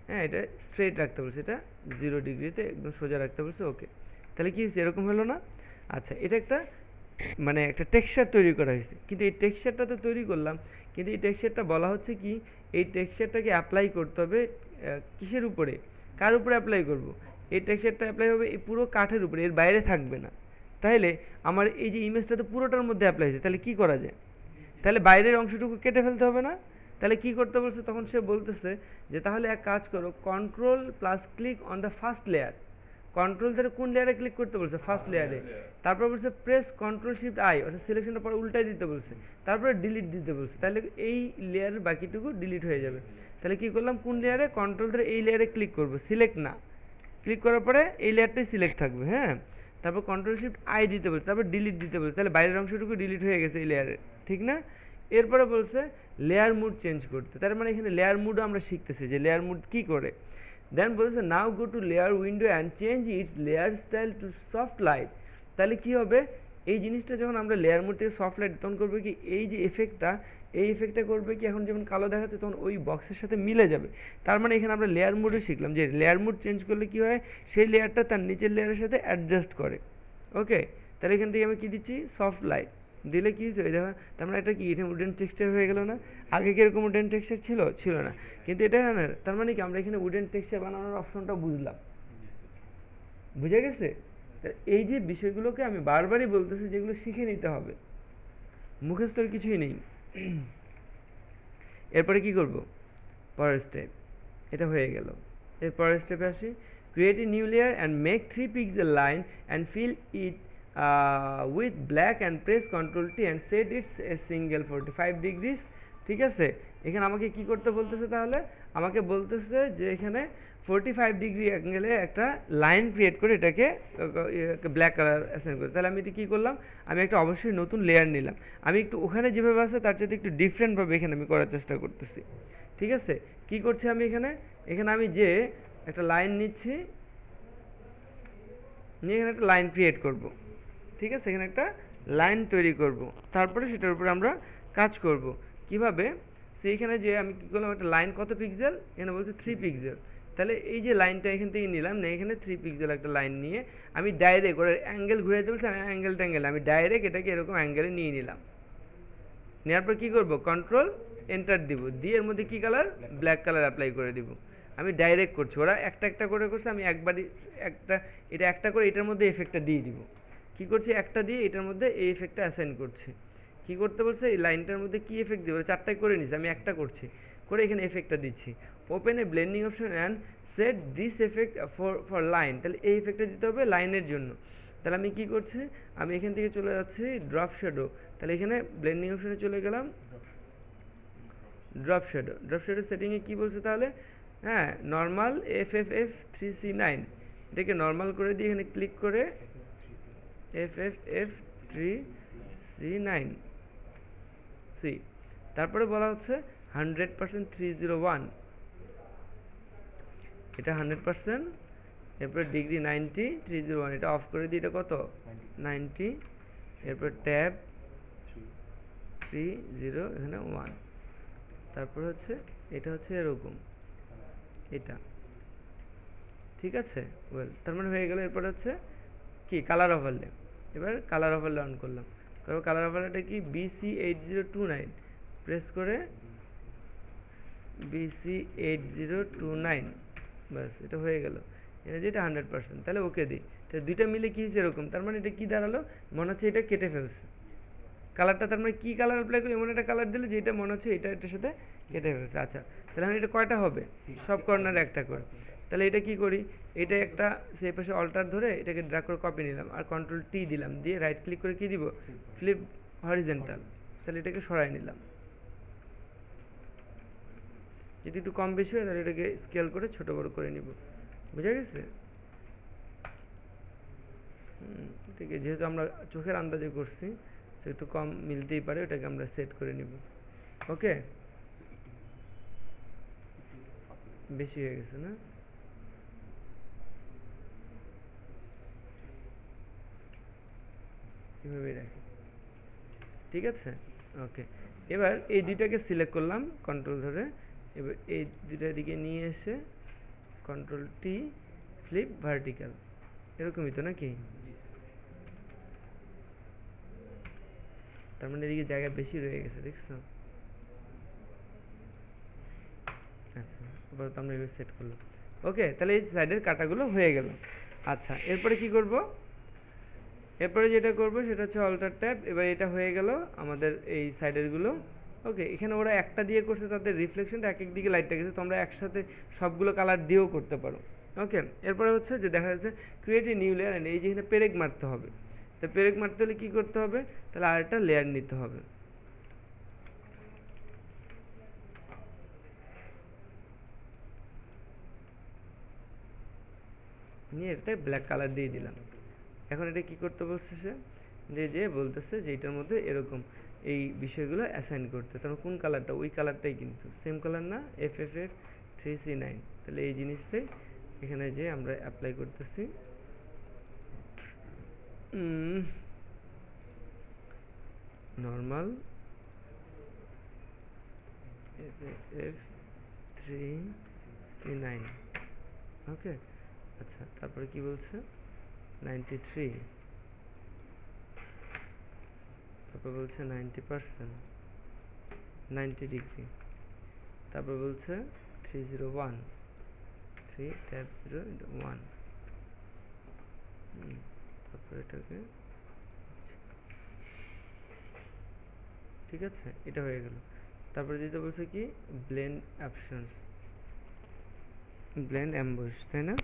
হ্যাঁ, এটা স্ট্রেট রাখতে বলছে, এটা 0 ডিগ্রিতে একদম সোজা রাখতে বলছে। ওকে, তাহলে কি হয়েছে, এরকম হলো না? আচ্ছা, এটা একটা মানে একটা টেক্সচার তৈরি করা হয়েছে, কিন্তু এই টেক্সচারটা তো তৈরি করলাম, কিন্তু এই টেক্সচারটা বলা হচ্ছে কি, এই টেক্সচারটাকে অ্যাপ্লাই করতে হবে কিসের উপরে, কার উপরে অ্যাপ্লাই করব? এই টেক্সচারটা অ্যাপ্লাই হবে এই পুরো কাঠের উপরে, এর বাইরে থাকবে না। তাহলে আমার এই যে ইমেজটা তো পুরোটার মধ্যে অ্যাপ্লাই হয়েছে, তাহলে কি করা যায়? তাহলে বাইরের অংশটুকু কেটে ফেলতে হবে না? তাহলে কি করতে বলছে? তখন সে বলতেছে যে তাহলে এক কাজ করো, control plus click on the first layer. Control ধরে কোন লেয়ারে ক্লিক করতে বলছে? ফার্স্ট লেয়ারে। তারপর বলছে প্রেস কন্ট্রোল শিফট আই, অর্থাৎ সিলেকশনটা পরে উল্টাই দিতে বলছে। তারপরে ডিলিট দিতে বলছে। তাহলে এই লেয়ারের বাকিটুকু ডিলিট হয়ে যাবে। তাহলে কি করলাম? কোন লেয়ারে? কন্ট্রোল ধরে এই লেয়ারে ক্লিক করব, সিলেক্ট না, ক্লিক করার পরে এই লেয়ারটাই সিলেক্ট থাকবে। হ্যাঁ, তারপর কন্ট্রোল শিফট আই দিতে বলছে, তারপর ডিলিট দিতে বলছে। তাহলে বাইরের অংশটুকু ডিলিট হয়ে গেছে এই লেয়ারে, ঠিক না? এরপরে বলছে লেয়ার মুড চেঞ্জ করতে। তার মানে এখানে লেয়ার মুডও আমরা শিখতেছি যে লেয়ার মুড কি করে। দেন বলছে now go to layer window and change its layer style to soft light. তাহলে কি হবে? এই জিনিসটা যখন আমরা লেয়ার মুড থেকে সফট লাইট, তখন করবে কি, এই যে এফেক্টটা, এই এফেক্টটা করবে কি, এখন যেমন কালো দেখাচ্ছে তখন ওই বক্সের সাথে মিলে যাবে। তার মানে এখানে আমরা লেয়ার মুডও শিখলাম যে লেয়ার মুড চেঞ্জ করলে কি হয়, সেই লেয়ারটা তার নিচের লেয়ারের সাথে অ্যাডজাস্ট করে। ওকে, তাহলে এখান থেকে আমি কি দিচ্ছি? সফট লাইট দিলে কি হয়েছে? দেখো, তার মানে এটা কি, এটা উডেন টেক্সচার হয়ে গেল না? আগে কিরকম উডেন টেক্সচার ছিল? ছিল না। কিন্তু এটা না, তার মানে কি আমরা এখানে উডেন টেক্সচার বানানোর অপশনটা বুঝলাম। বুঝে গেছে? এই যে বিষয়গুলোকে আমি বারবারই বলতেছি, যেগুলো শিখে নিতে হবে, মুখস্থর কিছুই নেই। এরপরে কি করব? পরের স্টেপ, এটা হয়ে গেল। এর পরের স্টেপে আসি, create a new layer and make 3 pixel line and fill it with black and press control T and set its a single 45 degrees. ঠিক আছে, এখানে আমাকে কি করতে বলতেছে? তাহলে আমাকে বলতেছে যে এখানে 45 ডিগ্রি অ্যাঙ্গেলে একটা লাইন ক্রিয়েট করে এটাকে ব্ল্যাক কালার অ্যাসাইন করে। তাহলে আমি এটা কী করলাম? আমি একটা অবশ্যই নতুন লেয়ার নিলাম। আমি একটু ওখানে যেভাবে আছে তার সাথে একটু ডিফারেন্টভাবে এখানে আমি করার চেষ্টা করতেছি। ঠিক আছে, কি করছি আমি এখানে? এখানে আমি যে একটা লাইন নিচ্ছি, নিয়ে এখানে একটা লাইন ক্রিয়েট করব। ঠিক আছে, এখানে একটা লাইন তৈরি করব, তারপরে সেটার উপরে আমরা কাজ করব। কিভাবে? সেইখানে যে আমি কী করলাম, একটা লাইন কত পিক্সেল? এখানে বলছে 3 পিক্সেল। তাহলে এই যে লাইনটা এখান থেকে নিলাম, না এখানে 3 পিক্সেল একটা লাইন নিয়ে আমি ডাইরেক্ট ওর অ্যাঙ্গেল ঘুরে দিতে অ্যাঙ্গেল ট্যাঙ্গেল আমি ডাইরেক্ট এটাকে এরকম অ্যাঙ্গেলে নিয়ে নিলাম। নেওয়ার পর কী করবো? কন্ট্রোল এন্টার দিব, দিয়ে এর মধ্যে কী কালার? ব্ল্যাক কালার অ্যাপ্লাই করে দিব। আমি ডাইরেক্ট করছি, ওরা একটা একটা করে করছে, আমি একবারই একটা, এটা একটা করে এটার মধ্যে এফেক্টটা দিয়ে দিব। কী করছি? একটা দিয়ে এটার মধ্যে এই এফেক্টটা অ্যাসাইন করছি। কী করতে বলছে? এই লাইনটার মধ্যে কী এফেক্ট দিব? চারটায় করে নিছি, আমি একটা করছি, করে এখানে এফেক্টটা দিচ্ছি। Open A blending option and said this effect for line. তাহলে এই এফেক্টটা দিতে হবে লাইনের জন্য। তাহলে আমি কী করছি? আমি এখান থেকে চলে যাচ্ছি ড্রপ শ্যাডো। তাহলে এখানে ব্লেন্ডিং অপশনে চলে গেলাম, ড্রপ শ্যাডো। ড্রপ শ্যাডো সেটিংয়ে কী বলছে তাহলে? হ্যাঁ, নর্মাল FFF 3C9, এটাকে নর্মাল করে দিয়ে এখানে ক্লিক করে FFF 3C9 সি, তারপরে বলা হচ্ছে 100% 301, এটা 100%, এরপরে ডিগ্রি 90 301, এটা অফ করে দিই, এটা কত? 90, এরপর ট্যাব 30 এখানে 1, তারপর হচ্ছে এটা হচ্ছে এরকম, এটা ঠিক আছে। ওয়েল, তার মানে হয়ে গেল। এরপর হচ্ছে কি? Colour overlay. এবার কালার ওভারলে অন করলাম, কারণ কালার ওভারলেটা কি? BC8029, প্রেস করে BC8029, ব্যাস এটা হয়ে গেল। এটা যেটা 100%, তাহলে ওকে দিই। তাহলে দুইটা মিলে কী হয়েছে এরকম? তার মানে এটা কী দাঁড়ালো? মনে হচ্ছে এটা কেটে ফেলছে কালারটা। তার মানে কী কালার অ্যাপ্লাই করি? এমন একটা কালার দিলে যেটা মনে হচ্ছে এটা এটার সাথে কেটে ফেলছে। আচ্ছা, তাহলে এখন এটা কয়টা হবে? সব কর্নারে একটা করে। তাহলে এটা কি করি? এটা একটা সেই পাশে অল্টার ধরে এটাকে ড্র্যাগ করে কপি নিলাম, আর কন্ট্রোল টি দিলাম, দিয়ে রাইট ক্লিক করে কি দিব? Flip horizontal. তাহলে এটাকে সরাই নিলাম। যদি একটু কম বেশি হয় তাহলে এটাকে স্কেল করে ছোট বড় করে নিব। বুঝা গেছে? ঠিক আছে, যেহেতু আমরা চোখের আন্দাজে করছি, সে একটু কম মিলতেই পারে, ওটাকে আমরা সেট করে নিব। ওকে, বেশি হয়ে গেছে না? এভাবেই রাখি, ঠিক আছে। ওকে, এবার এই দুইটাকে সিলেক্ট করলাম কন্ট্রোল ধরে, এবার এই দুইটার দিকে নিয়ে এসে কন্ট্রোল টি, ফ্লিপ ভার্টিক্যাল, এরকমই তো নাকি? তার মানে এদিকে জায়গা বেশি রয়ে গেছে, দেখছো? আপাতত আমরা এভাবে সেট করলাম। ওকে, তাহলে এই সাইডের কাটাগুলো হয়ে গেল। আচ্ছা, এরপরে কি করব? এরপরে যেটা করব সেটা হচ্ছে অল্টার ট্যাব। এবার এটা হয়ে গেল আমাদের এই সাইডেরগুলো। ওকে, এখানে ওরা একটা দিয়ে করছে, তাদের রিফ্লেকশনটা এক এক দিকে লাইটটা গেছে, তোমরা একসাথে সবগুলো কালার দিয়েও করতে পারো। ওকে, এরপরে হচ্ছে যে দেখা যাচ্ছে create a new layer, and এই যে এখানে পেরেক মারতে হবে। তো পেরেক মারতে হলে কী করতে হবে? তাহলে আরেকটা লেয়ার নিতে হবে। নিয়ে এটাতে ব্ল্যাক কালার দিয়ে দিলাম। এখন এটা কি করতে বলছে সে? যে বলতেছে যে এটার মধ্যে এরকম এই বিষয়গুলো অ্যাসাইন করতে। তারপর কোন কালারটা? ওই কালারটাই, কিন্তু সেম কালার না, FFF 3C9। তাহলে এই জিনিসটাই এখানে যে আমরা অ্যাপ্লাই করতেছি। Normal FFF 3C9। ওকে, আচ্ছা, তারপরে কি বলছে? 93, তারপর বলছে 90%, 90 ডিগ্রি। তারপর বলছে 301, 3-0-1। তারপর এটাকে, ঠিক আছে, এটা হয়ে গেল। তারপরে যেটা বলছে কি ব্লেন্ড অপশনস, ব্লেন্ড অ্যাম্বুশ, তাই না?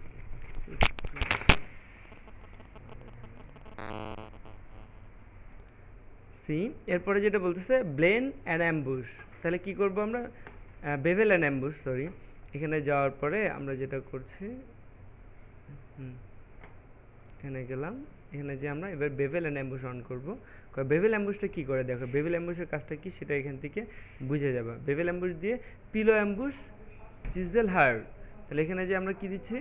সি, এরপরে যেটা বলতেছে ব্লেন্ড অ্যান্ড অ্যাম্বুশ। তাহলে কি করব আমরা? Bevel and ambush, sorry. এখানে যাওয়ার পরে আমরা যেটা করছি, এখানে গেলাম, এখানে যে আমরা এবার বেভেল অ্যান্ড অ্যাম্বুশ অন করবো। বেভেল অ্যাম্বুশটা কী করে দেখো, বেভেল অ্যাম্বুশের কাজটা কি সেটা এখান থেকে বুঝে যাবে। বেভেল অ্যাম্বুশ দিয়ে পিলো অ্যাম্বুশ, চিজেল হার্ড। তাহলে এখানে যে আমরা কি দিচ্ছি,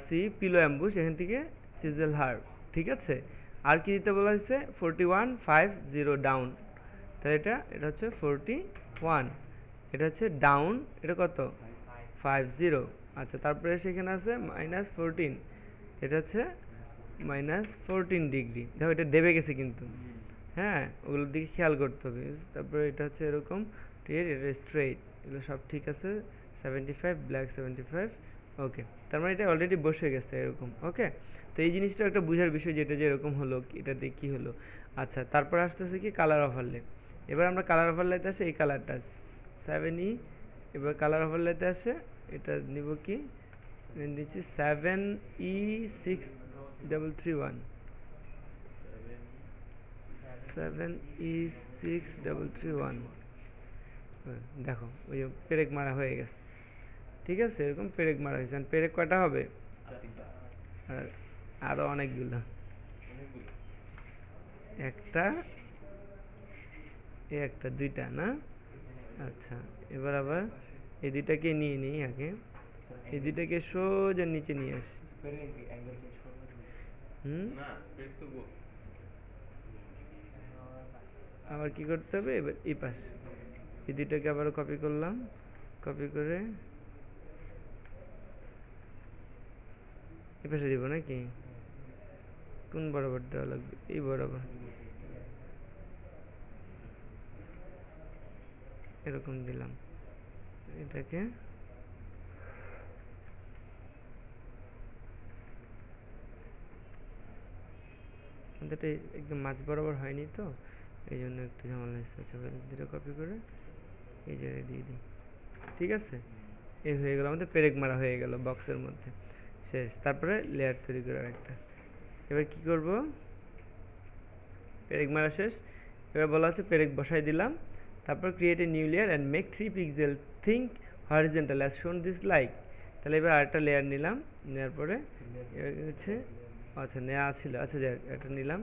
সি পিলো অ্যাম্বুশ, এখান থেকে চিজেল হার্ড, ঠিক আছে। আর কি দিতে বলা হয়েছে? 4150 ডাউন। তাহলে এটা হচ্ছে 41, এটা হচ্ছে ডাউন, এটা কত? 50। আচ্ছা, তারপরে সেখানে আছে -14, এটা হচ্ছে -14 ডিগ্রি। দেখো এটা দেবে গেছে কিন্তু, হ্যাঁ, ওগুলোর দিকে খেয়াল করতে হবে। তারপরে এটা হচ্ছে এরকম টের, এটা স্ট্রেইট, এগুলো সব ঠিক আছে। 75, ব্ল্যাক 75। ওকে, তার মানে এটা অলরেডি বসে গেছে এরকম। ওকে, তো এই জিনিসটা একটা বোঝার বিষয়, যেটা যে এরকম হলো, এটাতে কি হলো। আচ্ছা, তারপর আসতেছে কি কালার ওভারলে। এবার আমরা কালার ওভারলেতে আসে এই কালারটা 7E। এবার কালার ওভারলেতে আসে এটা নিব কি, দিচ্ছি 7E6331, 7E6331। দেখো ওই যে পেরেক মারা হয়ে গেছে, ঠিক আছে, এরকম পেরেক মারা হয়েছে। পেরেক কয়টা হবে? আরো অনেকগুলো, একটা, একটা, দুইটা না? আচ্ছা, এবার আবার এই দুইটাকে নিয়ে নিই আগে, এই দুইটাকে সোজা নিচে নিয়ে আসি। আবার কি করতে হবে? এবার এই পাশে এই দুইটাকে আবার কপি করলাম, কপি করে এই পাশে দিব নাকি? কোন বরাবর দেওয়া লাগবে? এই বরাবর, এরকম দিলাম। এটাকে এটা একদম মাঝ বরাবর হয়নি তো, এই জন্য একটু ঝামেলা হয়েছে। আচ্ছা, দুটো কপি করে এই জায়গায় দিয়ে দিই, ঠিক আছে। এই হয়ে গেল, আমাদের পেরেক মারা হয়ে গেল বক্সের মধ্যে, শেষ। তারপরে লেয়ার তৈরি করার একটা। এবার কি করব? পেরেক মারা শেষ, এবার বলা হচ্ছে পেরেক বসাই দিলাম। তারপর create a new layer and make 3 pixel think horizontal as শোন দিস লাইক। তাহলে এবার আরেকটা লেয়ার নিলাম, নেওয়ার পরে হচ্ছে, আচ্ছা নেওয়া ছিল, আচ্ছা যাক, এটা নিলাম।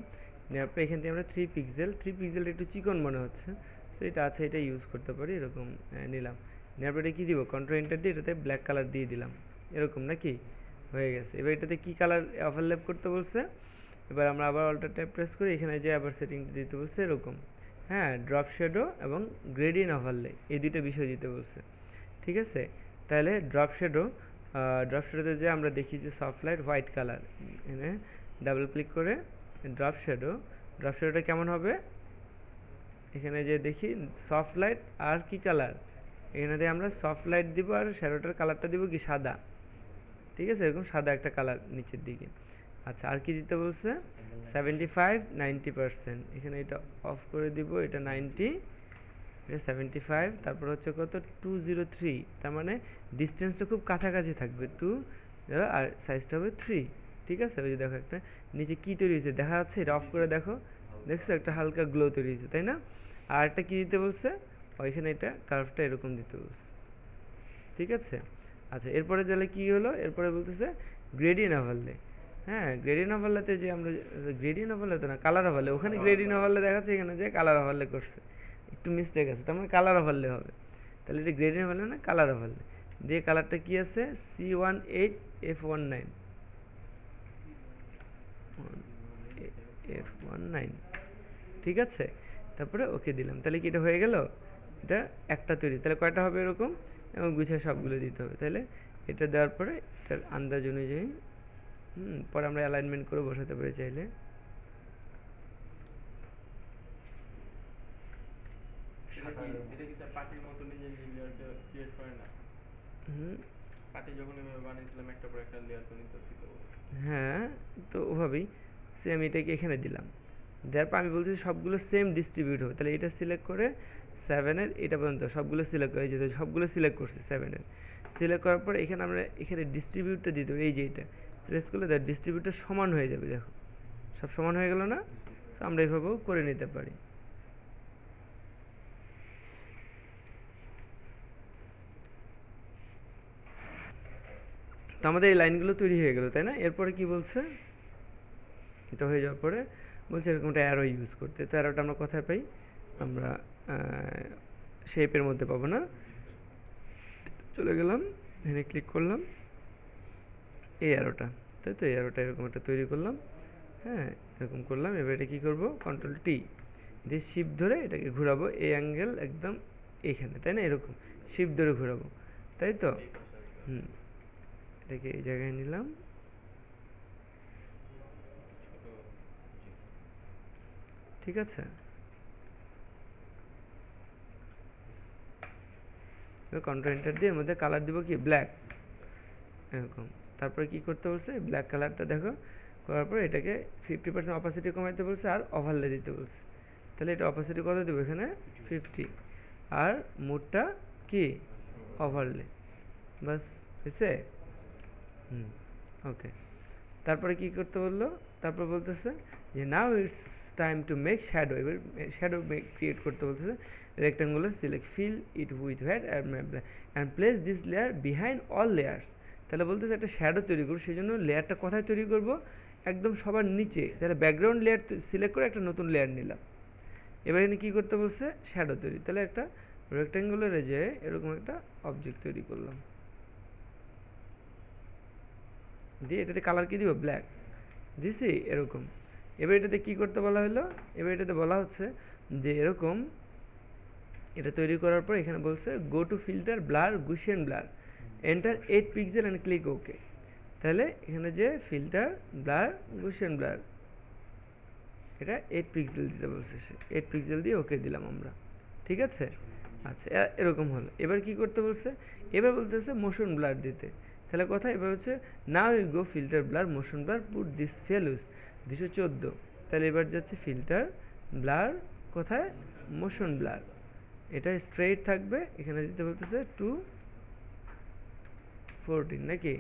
নেওয়ার পরে এখান থেকে আমরা 3 পিক্সেল, 3 পিক্সেলটা একটু চিকন মনে হচ্ছে, সো এটা আছে, এটা ইউজ করতে পারি, এরকম নিলাম। নেওয়ার পরে কী দিব? কন্ট্রোল এন্টার দিয়ে এটাতে ব্ল্যাক কালার দিয়ে দিলাম, এরকম নাকি? হয়ে গেছে। এবার এটাতে কী কালার ওভারল্যাপ করতে বলছে? এবার আমরা আবার অল্টার ট্যাব প্রেস করি, এখানে যে আবার সেটিংটা দিতে বলছে এরকম, হ্যাঁ, ড্রপ শ্যাডো এবং গ্রেডিয়েন্ট ওভারলে, এই দুইটা বিষয় দিতে বলছে, ঠিক আছে। তাহলে ড্রপ শ্যাডোতে যে আমরা দেখি যে সফট লাইট হোয়াইট কালার, এখানে ডাবল ক্লিক করে ড্রপ শ্যাডোটা কেমন হবে? এখানে যে দেখি সফট লাইট আর কি কালার? এখানে দিয়ে আমরা সফট লাইট দিব আর শ্যাডোটার কালারটা দিব কি সাদা, ঠিক আছে, এরকম সাদা একটা কালার নিচের দিকে। আচ্ছা আর কি দিতে বলছে, 75 90%, এখানে এটা অফ করে দিব, এটা 90, এটা 75, তারপর হচ্ছে কত 203, তার মানে ডিস্টেন্সটা খুব কাছাকাছি থাকবে 2 আর সাইজটা হবে 3, ঠিক আছে। ওই যে দেখো একটা নিচে কি তৈরি হয়েছে দেখা যাচ্ছে, এটা অফ করে দেখো, দেখছো একটা হালকা গ্লো তৈরি হয়েছে তাই না। আর একটা কি দিতে বলছে, ওইখানে এটা কার্ভটা এরকম দিতে বলছে, ঠিক আছে। আচ্ছা এরপরে তাহলে কি হলো, এরপরে বলতেছে গ্রেডিয়েন্ট ওভারলে। হ্যাঁ গ্রেডিয়েন্ট ওভারলেতে যে আমরা, গ্রেডিয়েন্ট ওভারলে তো না কালার ওভারলে, ওখানে গ্রেডিয়েন্ট ওভারলে দেখাচ্ছে, এখানে যে কালার ওভারলে করছে, একটু মিস্টেক আছে, তার মানে কালার ওভারলে হবে। তাহলে এটা গ্রেডিয়েন্ট ওভারলে না কালার ওভারলে দিয়ে, কালারটা কি আছে C18F19, F19, ঠিক আছে। তারপরে ওকে দিলাম, তাহলে কি এটা হয়ে গেল, এটা একটা তৈরি, তাহলে কয়টা হবে এরকম, এবং গুছিয়ে সবগুলো দিতে হবে। তাহলে এটা দেওয়ার পরে এটার আন্দাজ অনুযায়ী পরে আমরা অ্যালাইনমেন্ট করে বসাতে পারি চাইলে। হ্যাঁ তো ওভাবেই সেম এটাকে এখানে দিলাম, দেওয়ার পর আমি বলছি সবগুলো সেম ডিস্ট্রিবিউট হবে, তাহলে এটা সিলেক্ট করে 7-এর এটা পর্যন্ত সবগুলো সিলেক্ট করে, যেহেতু সবগুলো সিলেক্ট করছি 7-এর, সিলেক্ট করার পর এখানে আমরা এখানে ডিস্ট্রিবিউটটা দিতে হবে, এই যে এটা প্রেস করলে দেখ ডিস্ট্রিবিউটটা সমান হয়ে যাবে, দেখো সব সমান হয়ে গেল না। তো আমরা এইভাবেও করে নিতে পারি। তো আমাদের এই লাইনগুলো তৈরি হয়ে গেল তাই না। এরপরে কি বলছে, এটা হয়ে যাওয়ার পরে বলছে এরকম একটা অ্যারো ইউজ করতে, তো অ্যারোটা আমরা কোথায় পাই, আমরা শেপের মধ্যে পাবো না, চলে গেলাম এখানে ক্লিক করলাম, এই অ্যারোটা, তাই তো এই অ্যারোটা এরকম একটা তৈরি করলাম, হ্যাঁ এরকম করলাম। এবার এটা কী করবো, কন্ট্রোল টি দিয়ে শিফট ধরে এটাকে ঘোরাবো, এই অ্যাঙ্গেল একদম এইখানে তাই না, এরকম শিফট ধরে ঘোরাবো, তাই তো এটাকে এই জায়গায় নিলাম, ঠিক আছে। এবার কন্ট্রোল এন্টার দিয়ে এর মধ্যে কালার দিব কি ব্ল্যাক, এরকম। তারপরে কি করতে বলছে, ব্ল্যাক কালারটা দেখো করার পর এটাকে 50% অপাসিটি কমাইতে বলছে আর ওভারলে দিতে বলছে। তাহলে এটা অপাসিটি কত দেবো এখানে 50, আর মোডটা কি ওভারলে, বাস হয়েছে। ওকে। তারপরে কি করতে বললো, তারপর বলতেছে যে now it's time to make shadow, এবার শ্যাডো ক্রিয়েট করতে বলতেছে, rectangular select fill it with white and place this layer behind all layers. তাহলে বলতেছে একটা শ্যাডো তৈরি করবো, সেই জন্য লেয়ারটা কোথায় তৈরি করব, একদম সবার নিচে, তাহলে ব্যাকগ্রাউন্ড লেয়ার সিলেক্ট করে একটা নতুন লেয়ার নিলাম। এবার এখানে কী করতে বলছে, শ্যাডো তৈরি, তাহলে একটা রেক্টাঙ্গুলারে যে এরকম একটা অবজেক্ট তৈরি করলাম, দিয়ে এটাতে কালার কী দিব ব্ল্যাক দিছি এরকম। এবার এটাতে কী করতে বলা হলো, এবার এটাতে বলা হচ্ছে যে এরকম এটা তৈরি করার পর এখানে বলছে go to filter blur gaussian blur enter 8 pixel and click okay. তাহলে এখানে যে ফিল্টার ব্লার গুশিয়ান ব্লার এটা 8 পিক্সেল দিতে বলছে, সে 8 পিক্সেল দিয়ে ওকে দিলাম আমরা, ঠিক আছে। আচ্ছা এরকম হলো। এবার কি করতে বলছে, এবার বলতেছে মোশন ব্লার দিতে, তাহলে কথা এবার হচ্ছে now you go filter blur motion blur put this values 214, তাহলে এবার যাচ্ছে ফিল্টার ব্লার কোথায় মোশন ব্লার, এটা স্ট্রেইট থাকবে, এখানে দিতে বলতেছে 214 নাকি,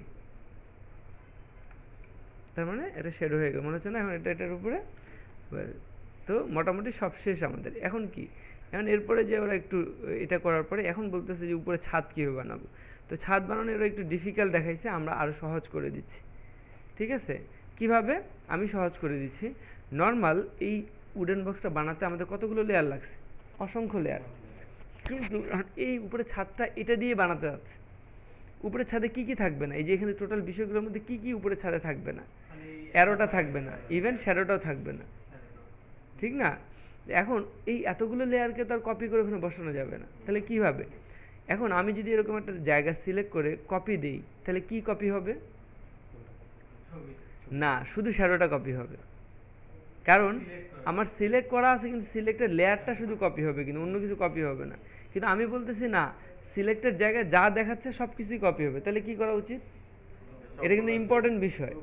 তার মানে এটা শেড হয়ে গেল মনে হচ্ছে না, এখন এটা এটার উপরে। তো মোটামুটি সব শেষ আমাদের। এখন কি, এখন এরপরে যে ওরা একটু এটা করার পরে এখন বলতেছে যে উপরে ছাদ কীভাবে বানাবো, তো ছাদ বানানো ওরা একটু ডিফিকাল্ট দেখাইছে, আমরা আরও সহজ করে দিচ্ছি, ঠিক আছে। কিভাবে আমি সহজ করে দিচ্ছি, নর্মাল এই উডেন বক্সটা বানাতে আমাদের কতগুলো লেয়ার লাগছে, অসংখ্য লেয়ার, কিন্তু এই উপরে ছাদটা এটা দিয়ে বানাতে যাচ্ছে, উপরে ছাদে কি কি থাকবে না, এই যে এখানে টোটাল বিষয়গুলোর মধ্যে কি কি উপরে ছাদে থাকবে না, অ্যারোটা থাকবে না, ইভেন শ্যাডোটাও থাকবে না, ঠিক না। এখন এই এতগুলো লেয়ারকে তো আর কপি করে ওখানে বসানো যাবে না, তাহলে কীভাবে, এখন আমি যদি এরকম একটা জায়গা সিলেক্ট করে কপি দিই, তাহলে কি কপি হবে, না শুধু শ্যাডোটা কপি হবে, কারণ আমার সিলেক্ট করা আছে কিন্তু সিলেক্টের লেয়ারটা শুধু কপি হবে, কিন্তু অন্য কিছু কপি হবে না। কিন্তু আমি বলতেছি না সিলেক্টেড জায়গায় যা দেখাচ্ছে সব কিছুই কপি হবে, তাহলে কি করা উচিত? এটা কিন্তু ইম্পর্টেন্ট বিষয়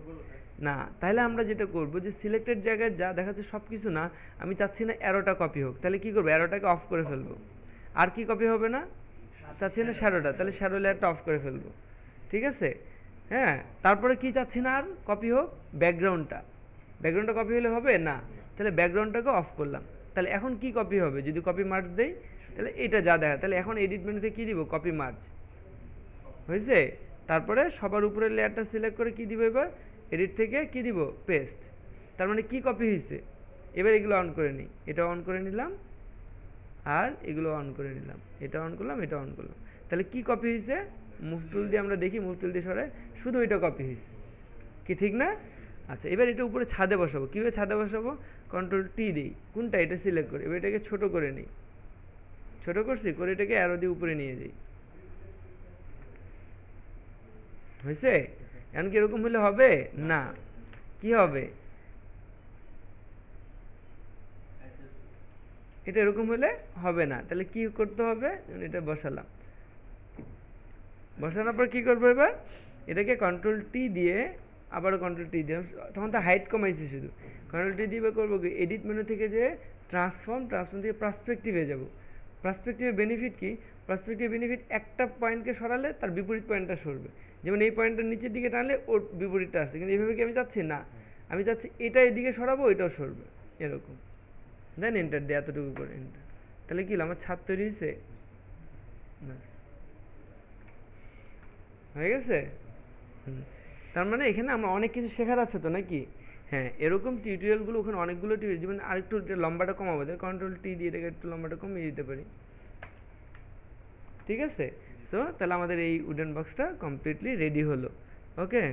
না। তাহলে আমরা যেটা করব যে সিলেক্টেড জায়গায় যা দেখাচ্ছে সব কিছু না, আমি চাচ্ছি না অ্যারোটা কপি হোক, তাহলে কি করবো? অ্যারোটাকে অফ করে ফেলবো। আর কি কপি হবে না? চাচ্ছি না শ্যাডোটা, তাহলে শ্যাডো লেয়ারটা অফ করে ফেলবো। ঠিক আছে? হ্যাঁ, তারপরে কি চাচ্ছি না আর কপি হোক? ব্যাকগ্রাউন্ডটা। ব্যাকগ্রাউন্ডটা কপি হলে হবে না, তাহলে ব্যাকগ্রাউন্ডটাকে অফ করলাম। তাহলে এখন কি কপি হবে? যদি কপি মার্জ দেই, তাহলে এটা যা দেখা, তাহলে এখন এডিট মেনুতে কি দিব? কপি মার্জ হয়েছে। তারপরে সবার উপরের লেয়ারটা সিলেক্ট করে কি দিব? এবার এডিট থেকে কি দিব? পেস্ট। তার মানে কি কপি হয়েছে? এবার এগুলো অন করে নিই, এটা অন করে নিলাম, আর এগুলো অন করে নিলাম, এটা অন করলাম, এটা অন করলাম। তাহলে কি কপি হয়েছে? মুভ টুল দিয়ে আমরা দেখি, মুভ টুল দিয়ে সরাই, শুধু এটা কপি হয়েছে। কি ঠিক না? আচ্ছা, এবার এটা উপরে ছাদে বসাবো। কীভাবে ছাদে বসাবো? কন্ট্রোল টি দিই, কোনটা? এটা সিলেক্ট করে এবার এটাকে ছোট করে নিই। ছোট করছি, করে এটাকে অ্যারো দিয়ে উপরে নিয়ে যাই। হয়েছে? এখন কি এরকম হলে হবে না? কি হবে? এটা এরকম হলে হবে না, তাহলে কি করতে হবে? এটা বসালাম, বসানোর পর কি করবো? এবার এটাকে কন্ট্রোল টি দিয়ে, আবারও কন্ট্রোল টি দিয়ে, তখন তো হাইট কমাইছি শুধু। কন্ট্রোল টি দিয়ে করবো কি? এডিট মেনু থেকে যে ট্রান্সফর্ম থেকে পার্সপেক্টিভে যাব। পার্সপেক্টিভের বেনিফিট কি? পার্সপেক্টিভের বেনিফিট একটা পয়েন্টকে সরালে তার বিপরীত পয়েন্টটা সরবে। যেমন এই পয়েন্টটা নিচের দিকে টানলে ওর বিপরীতটা আসছে, কিন্তু এইভাবে কি আমি চাচ্ছি না। আমি চাচ্ছি এটা এদিকে সরাবো, এটাও সরবে, এরকম। দেন এন্টার দিয়ে, এতটুকু করে এন্টার। তাহলে কি হলো? আমার ছাদ তৈরি হয়েছে। ব্যাস, হয়ে গেছে। তার মানে এখানে আমরা অনেক কিছু শেখার আছে তো নাকি? হ্যাঁ, এরকম টিউটোরিয়ালগুলো ওখানে অনেকগুলো টিউটোরিয়াল, যেমন আরেকটু লম্বাটা কমাবো, কন্ট্রোল টি দিয়ে এটাকে একটু লম্বাটা কমিয়ে দিতে পারি। ঠিক আছে? সো তাহলে আমাদের এই উডেন বক্সটা কমপ্লিটলি রেডি হলো। ওকে,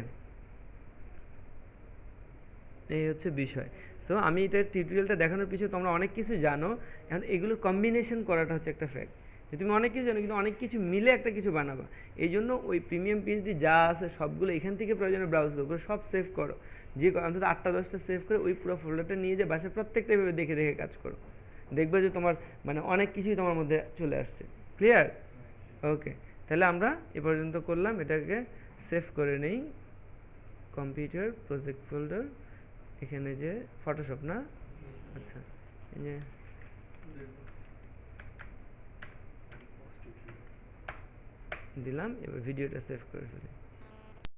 এই হচ্ছে বিষয়। সো আমি এটা টিউটোরিয়ালটা দেখানোর পিছনে তোমরা অনেক কিছু জানো, এখন এগুলোর কম্বিনেশন করাটা হচ্ছে একটা ফ্যাক্ট। যে তুমি অনেক কিছু জানো, কিন্তু অনেক কিছু মিলে একটা কিছু বানাবা। এই জন্য ওই প্রিমিয়াম পিএইচডি যা আছে সবগুলো এখান থেকে প্রয়োজনে ব্রাউজ করো, সব সেভ করো। যে অন্তত 8টা 10টা সেভ করে ওই পুরো ফোল্ডারটা নিয়ে যে বাসায় প্রত্যেকটা এভাবে দেখে দেখে কাজ করো। দেখবে যে তোমার মানে অনেক কিছুই তোমার মধ্যে চলে আসছে। ক্লিয়ার? ওকে, তাহলে আমরা এ পর্যন্ত করলাম। এটাকে সেভ করে নেই, কম্পিউটার প্রজেক্ট ফোল্ডার, এখানে যে ফটোশপ না, আচ্ছা এই যে দিলাম। এবার ভিডিওটা সেভ করে ফেলি।